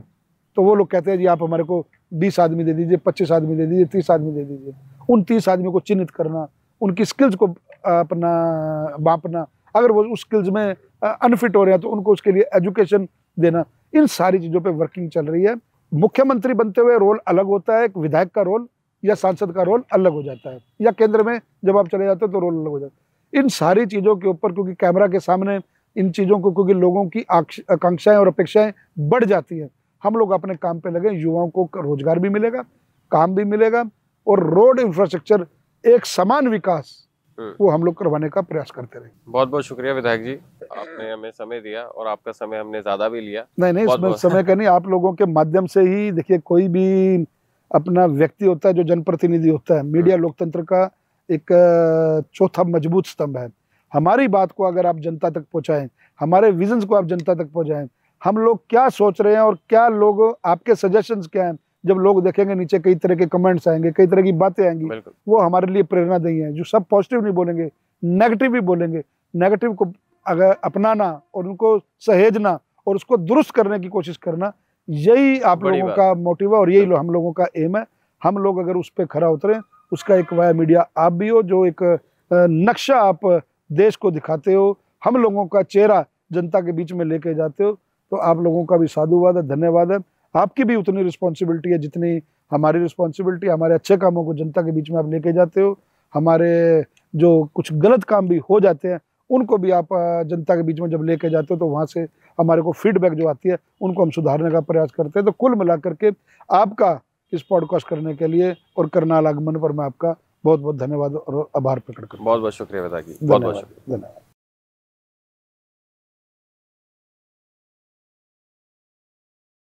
तो वो लोग कहते हैं जी आप हमारे को 20 आदमी दे दीजिए, 25 आदमी दे दीजिए, 30 आदमी दे दीजिए। उन 30 आदमियों को चिन्हित करना, उनकी स्किल्स को अपना बांपना, अगर वो उस स्किल्स में अनफिट हो रहे हैं तो उनको उसके लिए एजुकेशन देना, इन सारी चीज़ों पे वर्किंग चल रही है। मुख्यमंत्री बनते हुए रोल अलग होता है, एक विधायक का रोल या सांसद का रोल अलग हो जाता है, या केंद्र में जब आप चले जाते हो तो रोल अलग हो जाता है। इन सारी चीज़ों के ऊपर क्योंकि कैमरा के सामने इन चीज़ों को, क्योंकि लोगों की आकांक्षाएं और अपेक्षाएं बढ़ जाती हैं, हम लोग अपने काम पे लगे, युवाओं को रोजगार भी मिलेगा, काम भी मिलेगा, और रोड इंफ्रास्ट्रक्चर एक समान विकास वो हम लोग करवाने का प्रयास करते रहे। बहुत बहुत शुक्रिया विधायक जी, आपने हमें समय दिया और आपका समय हमने ज्यादा भी लिया। नहीं, इसमें समय का नहीं, आप लोगों के माध्यम से ही, देखिए कोई भी अपना व्यक्ति होता है जो जनप्रतिनिधि होता है, मीडिया लोकतंत्र का एक चौथा मजबूत स्तंभ है। हमारी बात को अगर आप जनता तक पहुंचाएं, हमारे विजन्स को आप जनता तक पहुंचाएं, हम लोग क्या सोच रहे हैं और क्या लोग आपके सजेशंस क्या हैं, जब लोग देखेंगे नीचे कई तरह के कमेंट्स आएंगे, कई तरह की बातें आएंगी, वो हमारे लिए प्रेरणादायी हैं। जो सब पॉजिटिव नहीं बोलेंगे, नेगेटिव भी बोलेंगे, नेगेटिव को अगर अपनाना और उनको सहेजना और उसको दुरुस्त करने की कोशिश करना, यही आप लोगों का मोटिव है और यही हम लोगों का एम है। हम लोग अगर उस पर खरा उतरें, उसका एक वाया मीडिया आप भी हो, जो एक नक्शा आप देश को दिखाते हो, हम लोगों का चेहरा जनता के बीच में लेके जाते हो, तो आप लोगों का भी साधुवाद है, धन्यवाद है। आपकी भी उतनी रिस्पॉन्सिबिलिटी है जितनी हमारी रिस्पॉन्सिबिलिटी। हमारे अच्छे कामों को जनता के बीच में आप लेके जाते हो, हमारे जो कुछ गलत काम भी हो जाते हैं उनको भी आप जनता के बीच में जब लेके जाते हो, तो वहाँ से हमारे को फीडबैक जो आती है उनको हम सुधारने का प्रयास करते हैं। तो कुल मिलाकर के आपका इस पॉडकास्ट करने के लिए और करनाल आगमन पर मैं आपका बहुत बहुत धन्यवाद और आभार प्रकट करता हूँ। बहुत बहुत शुक्रिया वेदा जी, बहुत बहुत शुक्रिया। धन्यवाद।